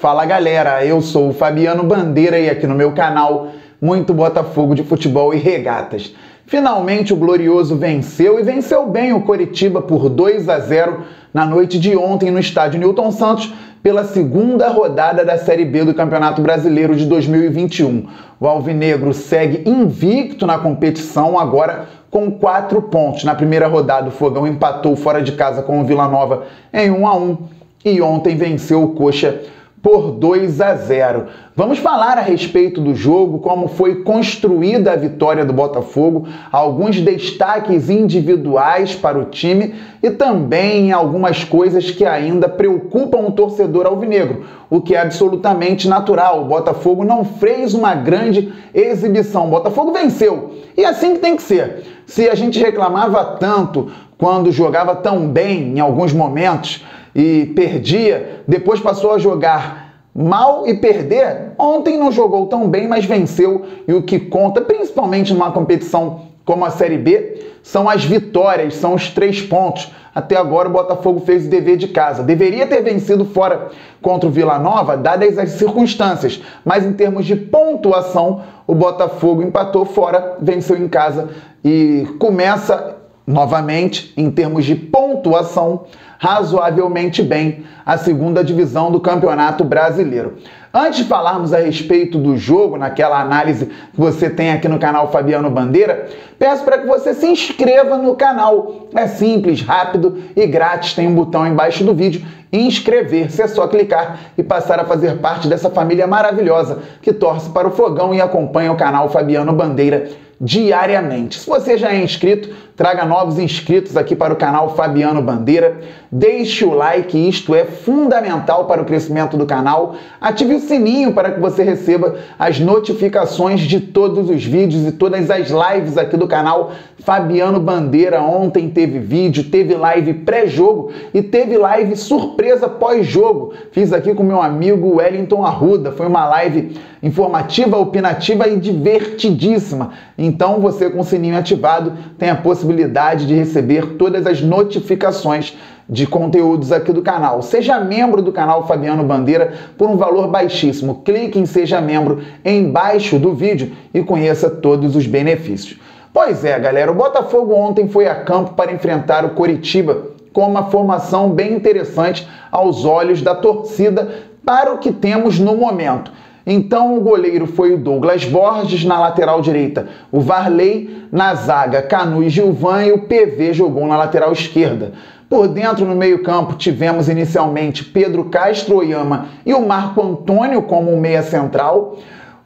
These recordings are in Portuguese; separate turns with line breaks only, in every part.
Fala galera, eu sou o Fabiano Bandeira e aqui no meu canal muito Botafogo de futebol e regatas. Finalmente o Glorioso venceu e venceu bem o Coritiba por 2-0 na noite de ontem no estádio Newton Santos pela segunda rodada da Série B do Campeonato Brasileiro de 2021. O Alvinegro segue invicto na competição agora com 4 pontos. Na primeira rodada o Fogão empatou fora de casa com o Vila Nova em 1-1 e ontem venceu o Coxa por 2-0. Vamos falar a respeito do jogo, como foi construída a vitória do Botafogo, alguns destaques individuais para o time e também algumas coisas que ainda preocupam o torcedor alvinegro, o que é absolutamente natural. O Botafogo não fez uma grande exibição, o Botafogo venceu e assim que tem que ser. Se a gente reclamava tanto quando jogava tão bem em alguns momentos e perdia, depois passou a jogar mal e perder, ontem não jogou tão bem, mas venceu, e o que conta, principalmente numa competição como a Série B, são as vitórias, são os 3 pontos. Até agora o Botafogo fez o dever de casa. Deveria ter vencido fora contra o Vila Nova, dadas as circunstâncias, mas em termos de pontuação, o Botafogo empatou fora, venceu em casa e começa novamente, em termos de pontuação, razoavelmente bem a segunda divisão do Campeonato Brasileiro. Antes de falarmos a respeito do jogo, naquela análise que você tem aqui no canal Fabiano Bandeira, peço para que você se inscreva no canal. É simples, rápido e grátis. Tem um botão embaixo do vídeo, inscrever-se. É só clicar e passar a fazer parte dessa família maravilhosa que torce para o Fogão e acompanha o canal Fabiano Bandeira diariamente. Se você já é inscrito, traga novos inscritos aqui para o canal Fabiano Bandeira. Deixe o like, isto é fundamental para o crescimento do canal. Ative o sininho para que você receba as notificações de todos os vídeos e todas as lives aqui do canal Fabiano Bandeira. Ontem teve vídeo, teve live pré-jogo e teve live surpresa pós-jogo. Fiz aqui com meu amigo Wellington Arruda. Foi uma live informativa, opinativa e divertidíssima. Então você com o sininho ativado tem a possibilidade de receber todas as notificações de conteúdos aqui do canal. Seja membro do canal Fabiano Bandeira por um valor baixíssimo. Clique em Seja Membro embaixo do vídeo e conheça todos os benefícios. Pois é, galera, o Botafogo ontem foi a campo para enfrentar o Coritiba com uma formação bem interessante aos olhos da torcida para o que temos no momento. Então o goleiro foi o Douglas Borges, na lateral direita o Varley, na zaga Canu e Gilvan e o PV jogou na lateral esquerda. Por dentro, no meio-campo, tivemos inicialmente Pedro Castro Oyama e o Marco Antônio como meia central,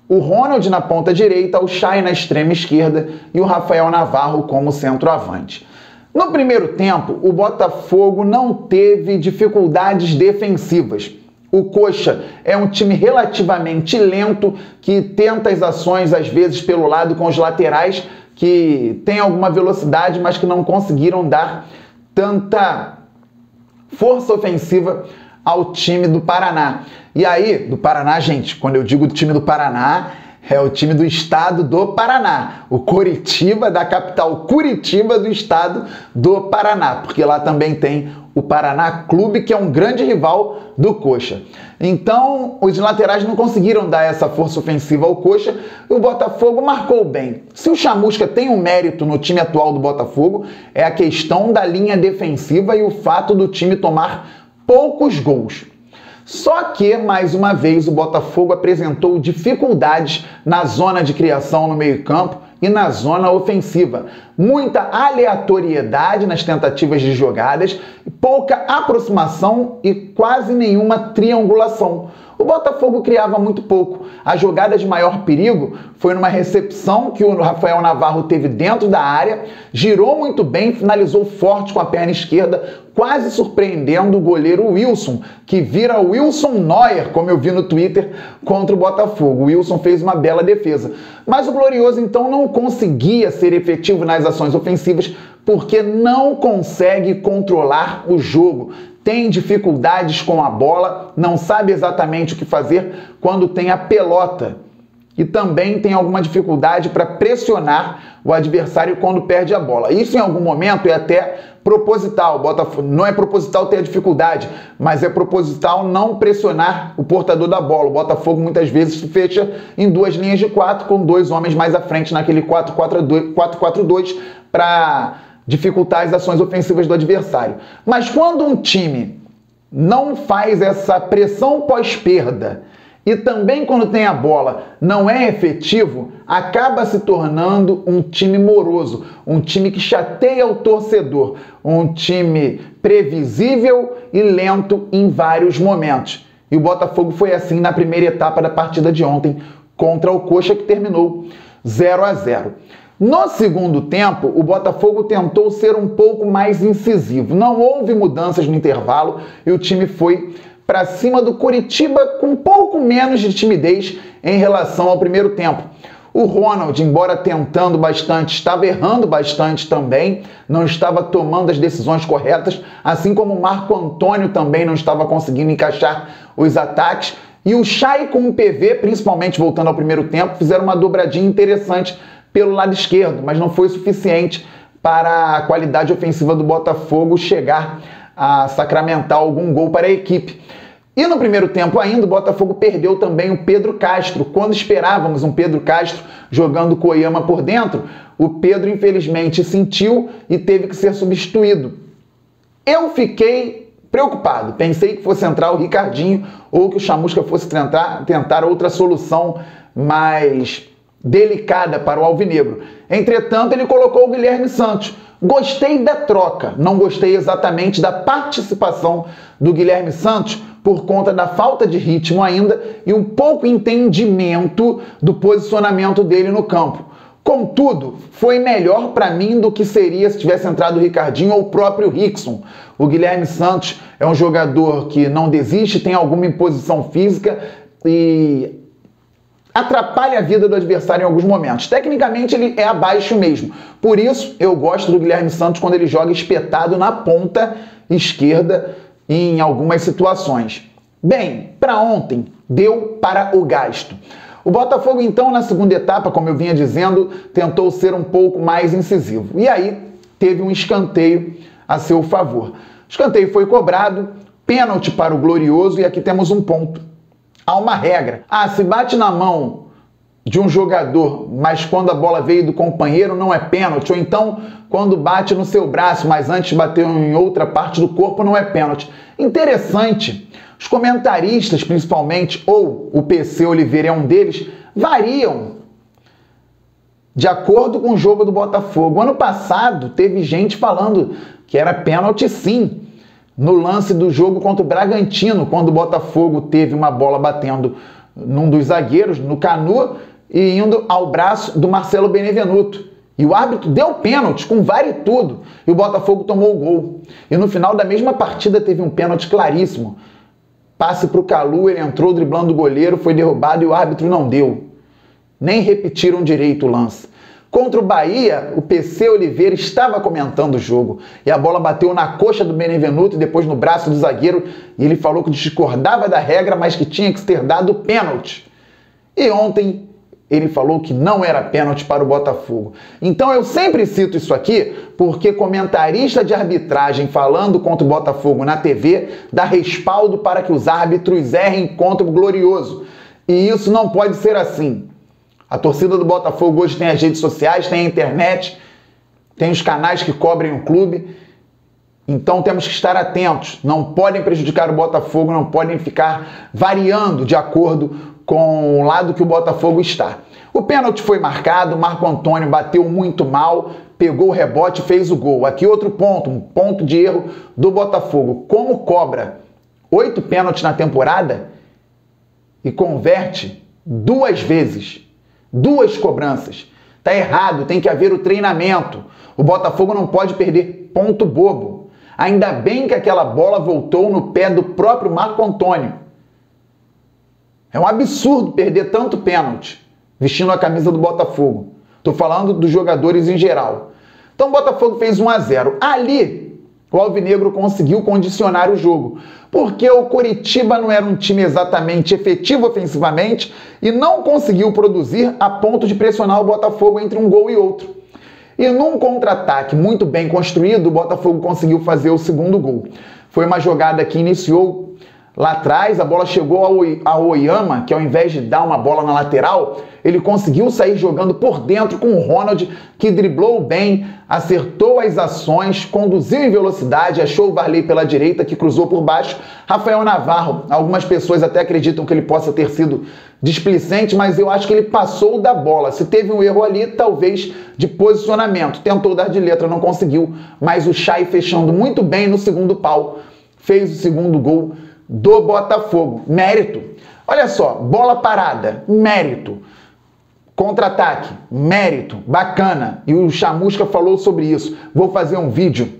o Ronald na ponta direita, o Chay na extrema esquerda e o Rafael Navarro como centroavante. No primeiro tempo, o Botafogo não teve dificuldades defensivas. O Coxa é um time relativamente lento, que tenta as ações, às vezes, pelo lado com os laterais, que tem alguma velocidade, mas que não conseguiram dar tanta força ofensiva ao time do Paraná. E aí, do Paraná, gente, quando eu digo do time do Paraná, é o time do estado do Paraná, o Coritiba, da capital Curitiba, do estado do Paraná, porque lá também tem o Paraná Clube, que é um grande rival do Coxa. Então, os laterais não conseguiram dar essa força ofensiva ao Coxa e o Botafogo marcou bem. Se o Chamusca tem um mérito no time atual do Botafogo, é a questão da linha defensiva e o fato do time tomar poucos gols. Só que, mais uma vez, o Botafogo apresentou dificuldades na zona de criação no meio-campo e na zona ofensiva. Muita aleatoriedade nas tentativas de jogadas, pouca aproximação e quase nenhuma triangulação. O Botafogo criava muito pouco. A jogada de maior perigo foi numa recepção que o Rafael Navarro teve dentro da área, girou muito bem, finalizou forte com a perna esquerda, quase surpreendendo o goleiro Wilson, que vira Wilson Neuer, como eu vi no Twitter, contra o Botafogo. O Wilson fez uma bela defesa. Mas o Glorioso, então, não conseguia ser efetivo nas ações ofensivas porque não consegue controlar o jogo. Tem dificuldades com a bola, não sabe exatamente o que fazer quando tem a pelota. e também tem alguma dificuldade para pressionar o adversário quando perde a bola. Isso em algum momento é até proposital. O Botafogo não é proposital ter a dificuldade, mas é proposital não pressionar o portador da bola. O Botafogo muitas vezes se fecha em duas linhas de 4 com 2 homens mais à frente naquele 4-4-2 para dificultar as ações ofensivas do adversário. Mas quando um time não faz essa pressão pós-perda e também quando tem a bola não é efetivo, acaba se tornando um time moroso, um time que chateia o torcedor, um time previsível e lento em vários momentos. E o Botafogo foi assim na primeira etapa da partida de ontem contra o Coxa, que terminou 0-0. No segundo tempo, o Botafogo tentou ser um pouco mais incisivo. Não houve mudanças no intervalo e o time foi para cima do Coritiba com um pouco menos de timidez em relação ao primeiro tempo. O Ronald, embora tentando bastante, estava errando bastante também, não estava tomando as decisões corretas, assim como o Marco Antônio também não estava conseguindo encaixar os ataques. E o Chay com o PV, principalmente voltando ao primeiro tempo, fizeram uma dobradinha interessante pelo lado esquerdo, mas não foi suficiente para a qualidade ofensiva do Botafogo chegar a sacramentar algum gol para a equipe. E no primeiro tempo ainda, o Botafogo perdeu também o Pedro Castro. Quando esperávamos um Pedro Castro jogando Koyama por dentro, o Pedro infelizmente sentiu e teve que ser substituído. Eu fiquei preocupado, pensei que fosse entrar o Ricardinho ou que o Chamusca fosse tentar outra solução mais delicada para o alvinegro. Entretanto, ele colocou o Guilherme Santos. Gostei da troca, não gostei exatamente da participação do Guilherme Santos por conta da falta de ritmo ainda e um pouco entendimento do posicionamento dele no campo. Contudo, foi melhor para mim do que seria se tivesse entrado o Ricardinho ou o próprio Rickson. O Guilherme Santos é um jogador que não desiste, tem alguma imposição física e atrapalha a vida do adversário em alguns momentos. Tecnicamente ele é abaixo mesmo. Por isso eu gosto do Guilherme Santos quando ele joga espetado na ponta esquerda em algumas situações. Bem, para ontem deu para o gasto. O Botafogo então na segunda etapa, como eu vinha dizendo, tentou ser um pouco mais incisivo. E aí teve um escanteio a seu favor. O escanteio foi cobrado, pênalti para o Glorioso e aqui temos um ponto. Há uma regra. Se bate na mão de um jogador, mas quando a bola veio do companheiro não é pênalti, ou então quando bate no seu braço, mas antes bateu em outra parte do corpo, não é pênalti. Interessante, os comentaristas principalmente, ou o PC Oliveira é um deles, variam de acordo com o jogo do Botafogo. Ano passado teve gente falando que era pênalti sim, no lance do jogo contra o Bragantino, quando o Botafogo teve uma bola batendo num dos zagueiros, no Canu, e indo ao braço do Marcelo Benevenuto. E o árbitro deu pênalti, com VAR e tudo, e o Botafogo tomou o gol. E no final da mesma partida teve um pênalti claríssimo. Passe para o Calu, ele entrou driblando o goleiro, foi derrubado e o árbitro não deu. Nem repetiram direito o lance. Contra o Bahia, o PC Oliveira estava comentando o jogo e a bola bateu na coxa do Benevenuto e depois no braço do zagueiro e ele falou que discordava da regra, mas que tinha que ter dado pênalti. E ontem ele falou que não era pênalti para o Botafogo. Então eu sempre cito isso aqui porque comentarista de arbitragem falando contra o Botafogo na TV dá respaldo para que os árbitros errem contra o Glorioso. E isso não pode ser assim. A torcida do Botafogo hoje tem as redes sociais, tem a internet, tem os canais que cobrem o clube. Então temos que estar atentos. Não podem prejudicar o Botafogo, não podem ficar variando de acordo com o lado que o Botafogo está. O pênalti foi marcado, Marco Antônio bateu muito mal, pegou o rebote e fez o gol. Aqui outro ponto, um ponto de erro do Botafogo. Como cobra 8 pênaltis na temporada e converte 2 vezes, 2 cobranças. Tá errado, tem que haver o treinamento. O Botafogo não pode perder ponto bobo. Ainda bem que aquela bola voltou no pé do próprio Marco Antônio. É um absurdo perder tanto pênalti vestindo a camisa do Botafogo. Tô falando dos jogadores em geral. Então o Botafogo fez 1-0. Ali, o Alvinegro conseguiu condicionar o jogo, porque o Coritiba não era um time exatamente efetivo ofensivamente e não conseguiu produzir a ponto de pressionar o Botafogo entre um gol e outro. E num contra-ataque muito bem construído, o Botafogo conseguiu fazer o segundo gol. Foi uma jogada que iniciou lá atrás, a bola chegou ao Oyama, que ao invés de dar uma bola na lateral, ele conseguiu sair jogando por dentro com o Ronald, que driblou bem, acertou as ações, conduziu em velocidade, achou o Varley pela direita, que cruzou por baixo. Rafael Navarro, algumas pessoas até acreditam que ele possa ter sido displicente, mas eu acho que ele passou da bola. Se teve um erro ali, talvez de posicionamento. Tentou dar de letra, não conseguiu, mas o Chay, fechando muito bem no segundo pau, fez o segundo gol do Botafogo. Mérito. Olha só, bola parada, mérito. Contra-ataque, mérito, bacana. E o Chamusca falou sobre isso. Vou fazer um vídeo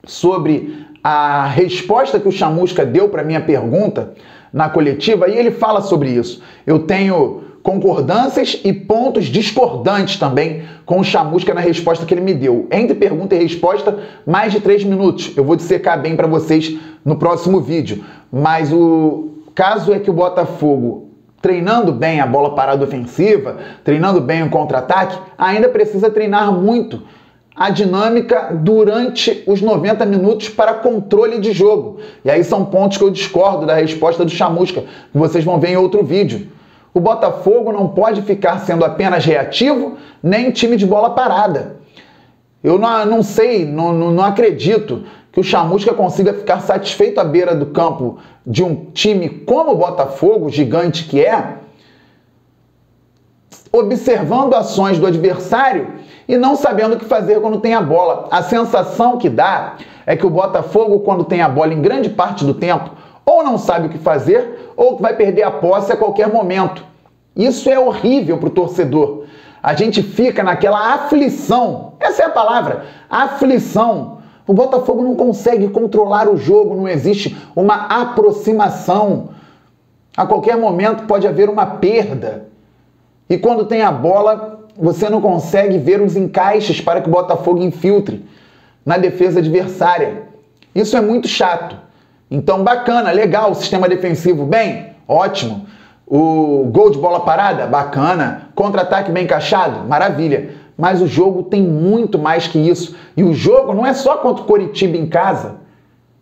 sobre a resposta que o Chamusca deu para minha pergunta na coletiva e ele fala sobre isso. Eu tenho concordâncias e pontos discordantes também com o Chamusca na resposta que ele me deu. Entre pergunta e resposta, mais de 3 minutos. Eu vou dissecar bem para vocês no próximo vídeo. Mas o caso é que o Botafogo, treinando bem a bola parada ofensiva, treinando bem o contra-ataque, ainda precisa treinar muito a dinâmica durante os 90 minutos para controle de jogo. E aí são pontos que eu discordo da resposta do Chamusca, que vocês vão ver em outro vídeo. O Botafogo não pode ficar sendo apenas reativo, nem time de bola parada. Eu não sei, não acredito que o Chamusca consiga ficar satisfeito à beira do campo de um time como o Botafogo, gigante que é, observando ações do adversário e não sabendo o que fazer quando tem a bola. A sensação que dá é que o Botafogo, quando tem a bola em grande parte do tempo, ou não sabe o que fazer, ou vai perder a posse a qualquer momento. Isso é horrível para o torcedor. A gente fica naquela aflição, essa é a palavra, aflição. O Botafogo não consegue controlar o jogo, não existe uma aproximação. A qualquer momento pode haver uma perda. E quando tem a bola, você não consegue ver os encaixes para que o Botafogo infiltre na defesa adversária. Isso é muito chato. Então, bacana, legal, o sistema defensivo bem, ótimo. O gol de bola parada, bacana. Contra-ataque bem encaixado, maravilha. Mas o jogo tem muito mais que isso. E o jogo não é só contra o Coritiba em casa.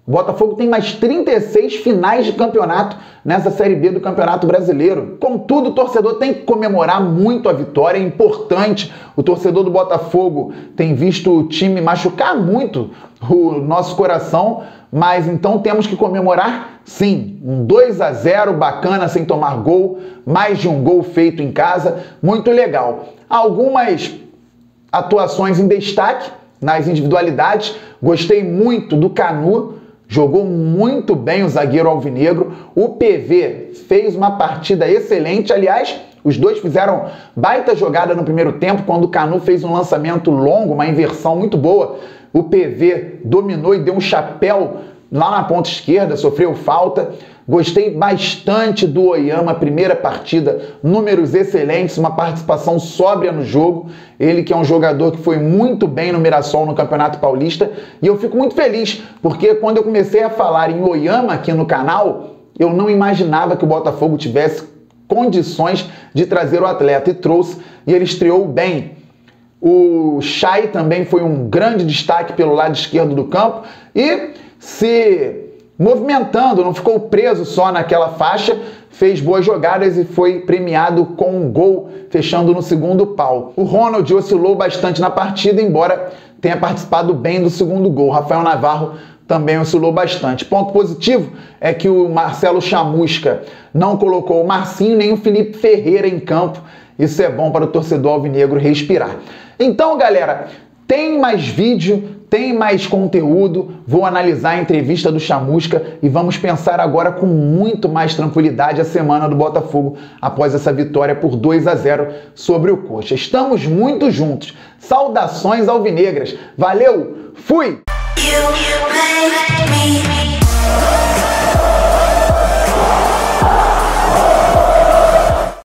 O Botafogo tem mais 36 finais de campeonato nessa Série B do Campeonato Brasileiro. Contudo, o torcedor tem que comemorar muito a vitória, é importante. O torcedor do Botafogo tem visto o time machucar muito o nosso coração, mas então temos que comemorar, sim, um 2-0 bacana sem tomar gol, mais de um gol feito em casa, muito legal. Algumas atuações em destaque nas individualidades, gostei muito do Canu, jogou muito bem o zagueiro alvinegro, o PV fez uma partida excelente, aliás, os dois fizeram baita jogada no primeiro tempo, quando o Canu fez um lançamento longo, uma inversão muito boa, o PV dominou e deu um chapéu lá na ponta esquerda, sofreu falta. Gostei bastante do Oyama, primeira partida, números excelentes, uma participação sóbria no jogo. Ele que é um jogador que foi muito bem no Mirassol no Campeonato Paulista. E eu fico muito feliz, porque quando eu comecei a falar em Oyama aqui no canal, eu não imaginava que o Botafogo tivesse condições de trazer o atleta, e trouxe, e ele estreou bem. O Chay também foi um grande destaque pelo lado esquerdo do campo e se movimentando, não ficou preso só naquela faixa, fez boas jogadas e foi premiado com um gol, fechando no segundo pau. O Ronald oscilou bastante na partida, embora tenha participado bem do segundo gol. Rafael Navarro também oscilou bastante. Ponto positivo é que o Marcelo Chamusca não colocou o Marcinho nem o Felipe Ferreira em campo. Isso é bom para o torcedor alvinegro respirar. Então, galera, tem mais vídeo, tem mais conteúdo, vou analisar a entrevista do Chamusca e vamos pensar agora com muito mais tranquilidade a semana do Botafogo após essa vitória por 2-0 sobre o Coxa. Estamos muito juntos. Saudações alvinegras. Valeu, fui! You